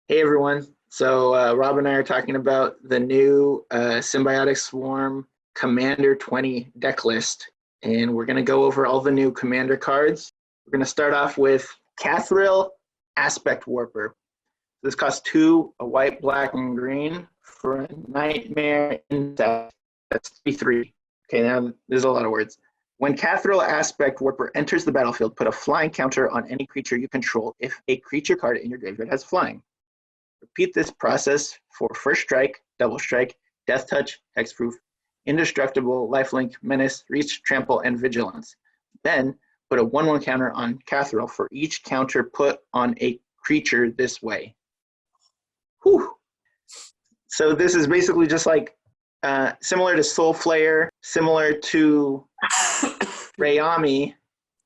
Hey everyone. So Rob and I are talking about the new Symbiotic Swarm Commander 20 deck list, and we're going to go over all the new Commander cards. We're going to start off with Cathril Aspect Warper. This costs 2, a white, black, and green for a Nightmare Insect. That's 3/3. Okay, now there's a lot of words. When Cathril Aspect Warper enters the battlefield, put a flying counter on any creature you control if a creature card in your graveyard has flying. Repeat this process for First Strike, Double Strike, Death Touch, Hexproof, Indestructible, Lifelink, Menace, Reach, Trample, and Vigilance. Then put a 1/1 counter on Cathril for each counter put on a creature this way. Whew. So this is basically just like similar to Soul Flayer, similar to Rayami,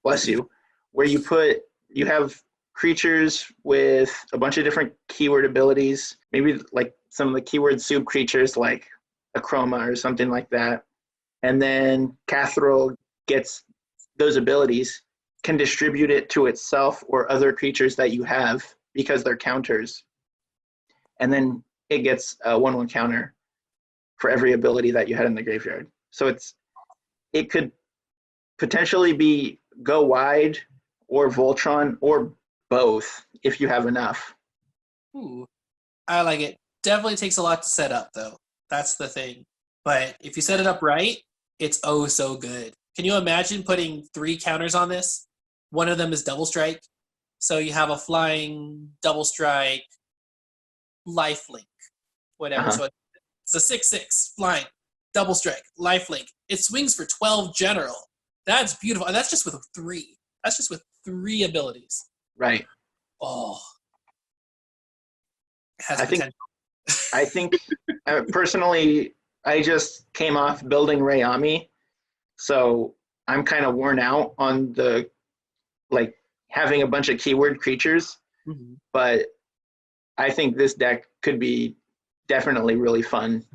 bless you, where you have creatures with a bunch of different keyword abilities, maybe like some of the keyword soup creatures like Akroma or something like that. And then Cathril gets those abilities, can distribute it to itself or other creatures that you have because they're counters. And then it gets a 1/1 counter for every ability that you had in the graveyard. So it could potentially be go wide or Voltron or both if you have enough. Ooh, I like it. Definitely takes a lot to set up, though. That's the thing. But if you set it up right, it's oh so good. Can you imagine putting 3 counters on this? One of them is Double Strike. So you have a flying Double Strike, lifelink, whatever. So it's a 6/6 flying Double Strike, lifelink. It swings for 12 general. That's beautiful. And that's just with 3. That's just with 3 abilities. Right. Oh, it has potential. I think personally, I just came off building Rayami, so I'm kind of worn out on the having a bunch of keyword creatures. Mm-hmm. But I think this deck could be definitely really fun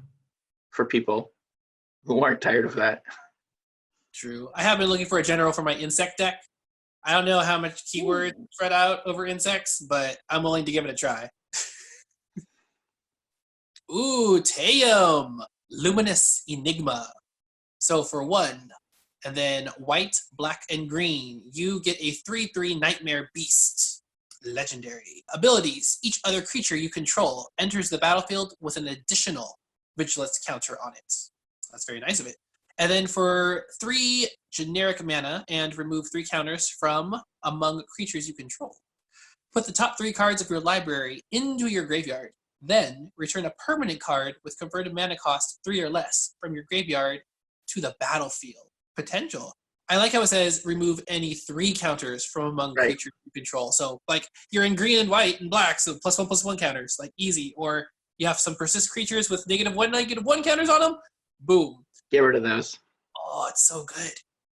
for people who aren't tired of that. True. I have been looking for a general for my insect deck. I don't know how much keyword spread out over insects, but I'm willing to give it a try. Ooh, Tayam! Luminous Enigma. So for 1, and then white, black, and green, you get a 3/3 Nightmare Beast. Legendary. Abilities. Each other creature you control enters the battlefield with an additional Vigilance counter on it. That's very nice of it. And then for 3 generic mana and remove 3 counters from among creatures you control. Put the top 3 cards of your library into your graveyard. Then return a permanent card with converted mana cost 3 or less from your graveyard to the battlefield. Potential. I like how it says remove any 3 counters from among creatures you control. So like you're in green and white and black, so +1/+1 counters, like easy. Or you have some persist creatures with -1/-1 counters on them. Boom. Get rid of those. Oh, it's so good.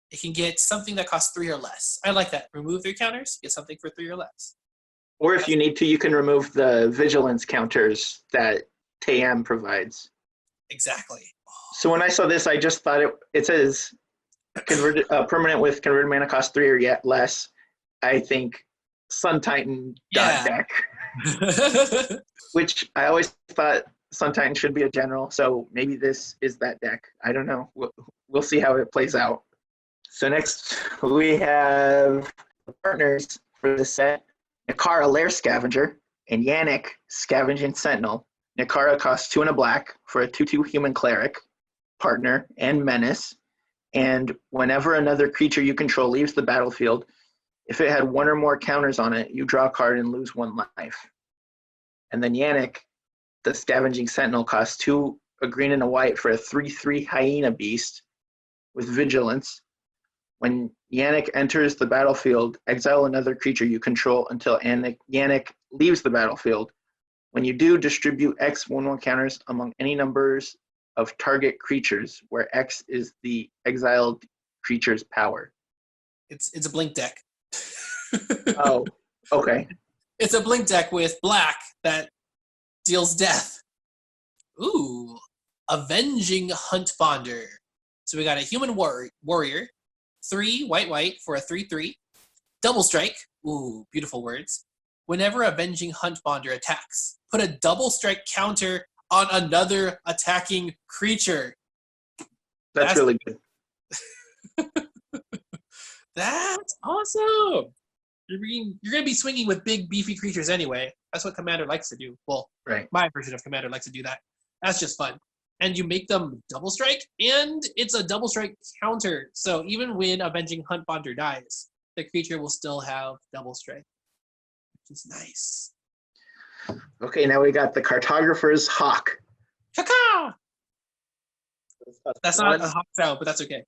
It can get something that costs 3 or less. I like that. Remove 3 counters, get something for 3 or less. Or if you need to, you can remove the vigilance counters that Tayam provides. Exactly. So when I saw this, I just thought it says converted permanent with converted mana cost 3 or yet less. I think Sun Titan deck, which I always thought Sun Titan should be a general, so maybe this is that deck. I don't know. We'll see how it plays out. So next we have the partners for the set. Nikara, Lair Scavenger, and Yannick, Scavenging Sentinel. Nikara costs 2 and a black for a 2/2 human cleric, partner, and menace. And whenever another creature you control leaves the battlefield, if it had 1 or more counters on it, you draw a card and lose 1 life. And then Yannick, the Scavenging Sentinel, costs 2, a green and a white for a 3/3 Hyena Beast with Vigilance. When Yannick enters the battlefield, exile another creature you control until Yannick leaves the battlefield. When you do, distribute X 1/1 counters among any numbers of target creatures, where X is the exiled creature's power. It's a blink deck. Oh, okay. It's a blink deck with black that deals death. Ooh, Avenging Huntbonder. So we got a human warrior, 3 white for a 3/3. Double Strike. Ooh, beautiful words. Whenever Avenging Huntbonder attacks, put a double strike counter on another attacking creature. That's really good. That's awesome. You're going to be swinging with big, beefy creatures anyway. That's what Commander likes to do. Well, Right. my version of Commander likes to do that. That's just fun. And you make them double strike, and it's a double strike counter. So even when Avenging Huntbonder dies, the creature will still have double strike, which is nice. Okay, now we got the Cartographer's Hawk. Caca! That's not a hawk sound, but that's okay.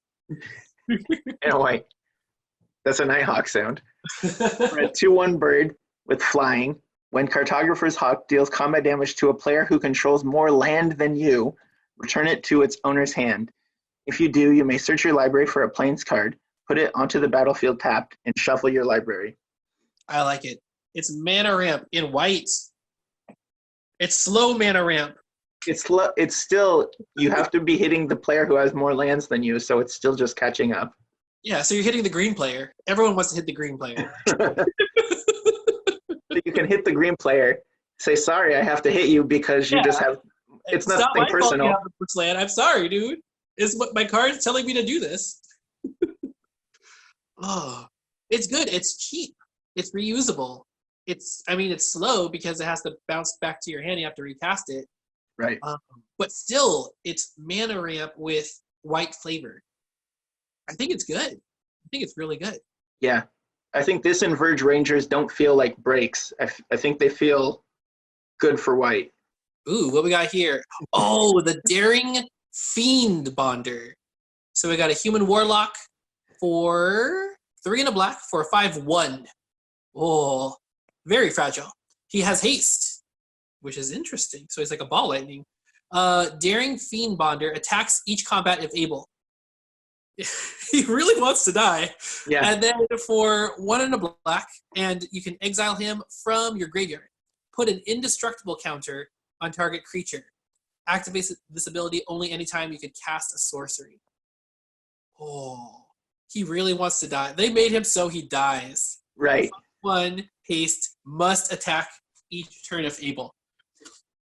And white. That's a Nighthawk sound. For a 2/1 bird with flying, when Cartographer's Hawk deals combat damage to a player who controls more land than you, return it to its owner's hand. If you do, you may search your library for a Plains card, put it onto the battlefield tapped, and shuffle your library. I like it. It's mana ramp in white. It's slow mana ramp. It's still, you have to be hitting the player who has more lands than you, so it's still just catching up. Yeah, so you're hitting the green player. Everyone wants to hit the green player. You can hit the green player, say, sorry, I have to hit you because you just have, it's not nothing my fault personal. you have the first land. I'm sorry, dude. It's what my card's telling me to do this. Oh, it's good. It's cheap. It's reusable. It's slow because it has to bounce back to your hand. You have to recast it. Right. But still, it's mana ramp with white flavor. I think it's good. I think it's really good. Yeah. I think this and Verge Rangers don't feel like breaks. I think they feel good for white. Ooh, what we got here? Oh, the Daring Fiend Bonder. So we got a human warlock for 3 and a black for a 5/1. Oh, very fragile. He has haste, which is interesting. So he's like a ball lightning. Daring Fiend Bonder attacks each combat if able. He really wants to die. Yeah. And then for 1 and a black, and you can exile him from your graveyard. Put an indestructible counter on target creature. Activate this ability only anytime you could cast a sorcery. Oh, he really wants to die. They made him so he dies. Right. 1 haste must attack each turn if able.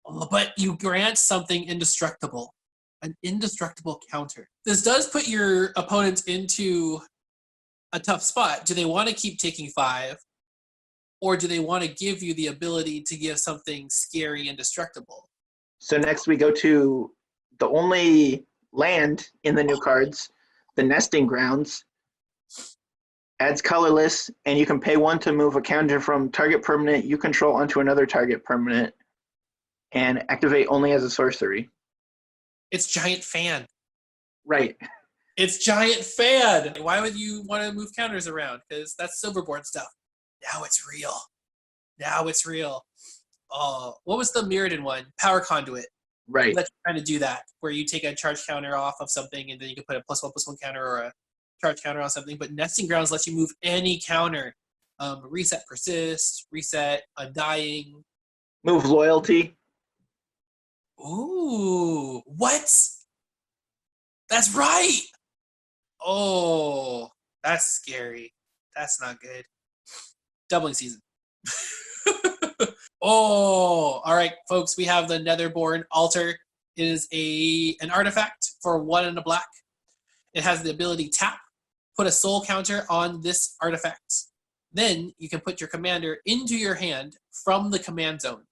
Oh, but you grant something indestructible. An indestructible counter. This does put your opponent into a tough spot. Do they want to keep taking 5? Or do they want to give you the ability to give something scary and destructible? So next we go to the only land in the new cards, the Nesting Grounds. Adds colorless, and you can pay 1 to move a counter from target permanent you control onto another target permanent, and activate only as a sorcery. It's Giant Fan. Right. It's Giant Fan. Why would you want to move counters around? Because that's Silverborn stuff. Now it's real. Now it's real. Oh, what was the Mirrodin one? Power Conduit. Right. That's trying to do that, where you take a charge counter off of something, and then you can put a +1/+1 counter or a charge counter on something. But Nesting Grounds lets you move any counter. Reset Persist, Reset, Undying. Move Loyalty. Ooh, what? That's right. Oh, that's scary. That's not good. Doubling Season. Oh, all right, folks. We have the Netherborn Altar. It is an artifact for 1 and a black. It has the ability tap, put a soul counter on this artifact. Then you can put your commander into your hand from the command zone,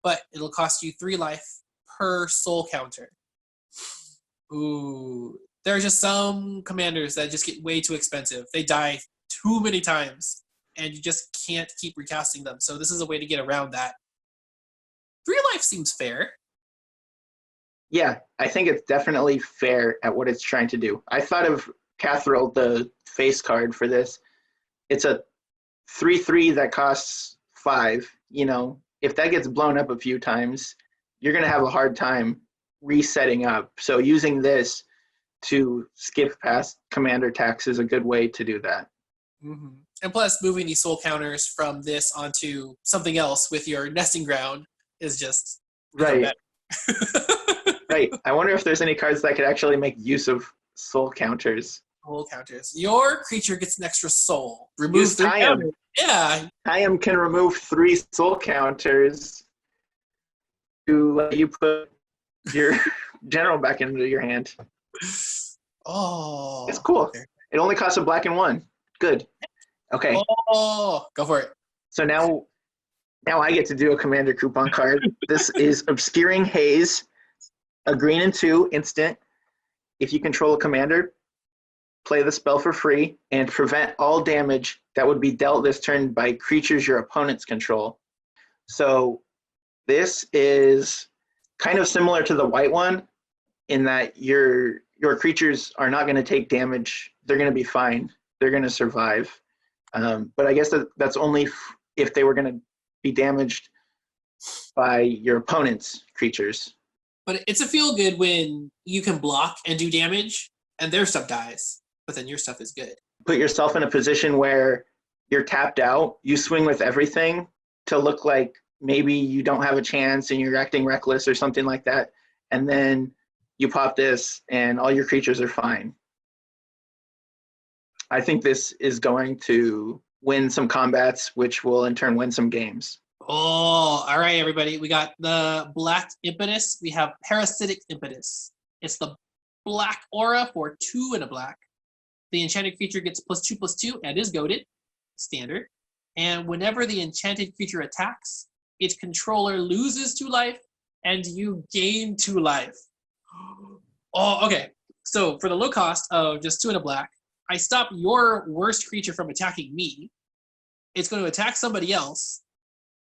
but it'll cost you 3 life per soul counter. Ooh, there are just some commanders that just get way too expensive. They die too many times, and you just can't keep recasting them. So this is a way to get around that. 3 life seems fair. Yeah, I think it's definitely fair at what it's trying to do. I thought of Cathril, the face card for this. It's a 3/3 that costs 5. You know, if that gets blown up a few times, you're going to have a hard time resetting up. So using this to skip past commander tax is a good way to do that. Mm-hmm. And plus, moving these soul counters from this onto something else with your nesting ground is just right. Right. I wonder if there's any cards that could actually make use of soul counters. Soul counters. Your creature gets an extra soul. Remove Use 3 Tayam. counters. Yeah. Tayam can remove 3 soul counters to let you put your general back into your hand. Oh. It's cool. It only costs a black and 1. Good. Okay. Oh, go for it. So now I get to do a commander coupon card. This is Obscuring Haze, a green and 2 instant. If you control a commander, play the spell for free and prevent all damage that would be dealt this turn by creatures your opponents control. So this is kind of similar to the white one in that your creatures are not going to take damage. They're going to be fine. They're going to survive. But I guess that's only if they were going to be damaged by your opponent's creatures. But it's a feel good when you can block and do damage and their stuff dies, but then your stuff is good. Put yourself in a position where you're tapped out, you swing with everything to look like maybe you don't have a chance and you're acting reckless or something like that. And then you pop this and all your creatures are fine. I think this is going to win some combats, which will in turn win some games. Oh, all right, everybody. We got the black impetus. We have parasitic impetus. It's the black aura for 2 and a black. The enchanted creature gets +2/+2 and is goaded, standard. And whenever the enchanted creature attacks, its controller loses 2 life and you gain 2 life. Oh, okay. So for the low cost of just 2 and a black, I stop your worst creature from attacking me. It's going to attack somebody else.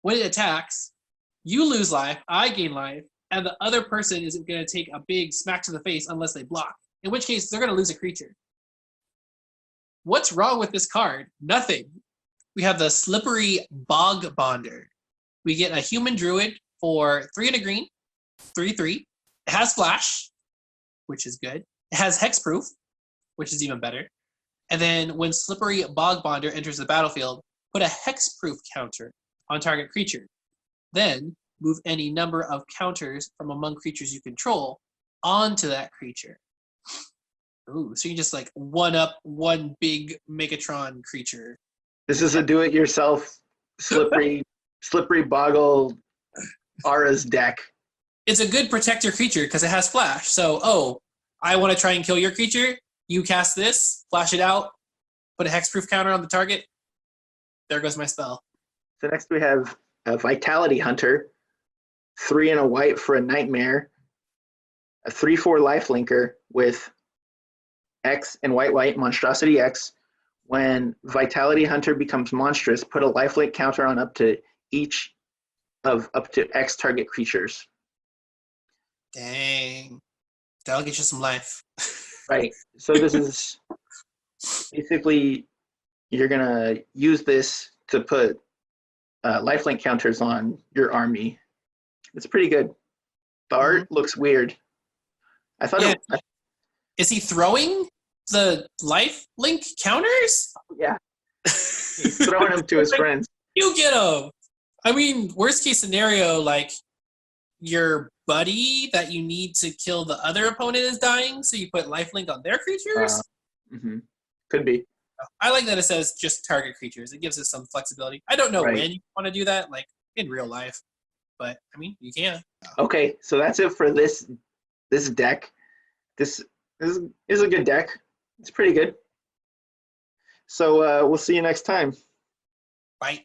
When it attacks, you lose life, I gain life, and the other person is going to take a big smack to the face unless they block, in which case they're going to lose a creature. What's wrong with this card? Nothing. We have the Slippery Bogbonder. We get a human druid for 3 and a green, 3/3. It has flash, which is good. It has hexproof, which is even better. And then when Slippery Bogbonder enters the battlefield, put a hexproof counter on target creature. Then move any number of counters from among creatures you control onto that creature. Ooh, so you just like one up one big Megatron creature. This is a do-it-yourself slippery boggle auras deck. It's a good protect your creature because it has flash. So, I want to try and kill your creature. You cast this, flash it out, put a hexproof counter on the target. There goes my spell. So next we have a Vitality Hunter, 3 and a white for a nightmare, a 3/4 lifelinker with X and white monstrosity X. When Vitality Hunter becomes monstrous, put a lifelink counter on up to each of up to X target creatures. Dang. That'll get you some life. Right. So this is basically you're gonna use this to put lifelink counters on your army. It's pretty good. The art looks weird. I thought Is he throwing the life link counters? Yeah. He's throwing them to his friends. You get them. I mean, worst case scenario, like your buddy that you need to kill the other opponent is dying, so you put lifelink on their creatures? Could be. I like that it says just target creatures. It gives us some flexibility. I don't know when you want to do that, like in real life, but I mean, you can. Okay, so that's it for this deck. This is a good deck. It's pretty good. So we'll see you next time. Bye.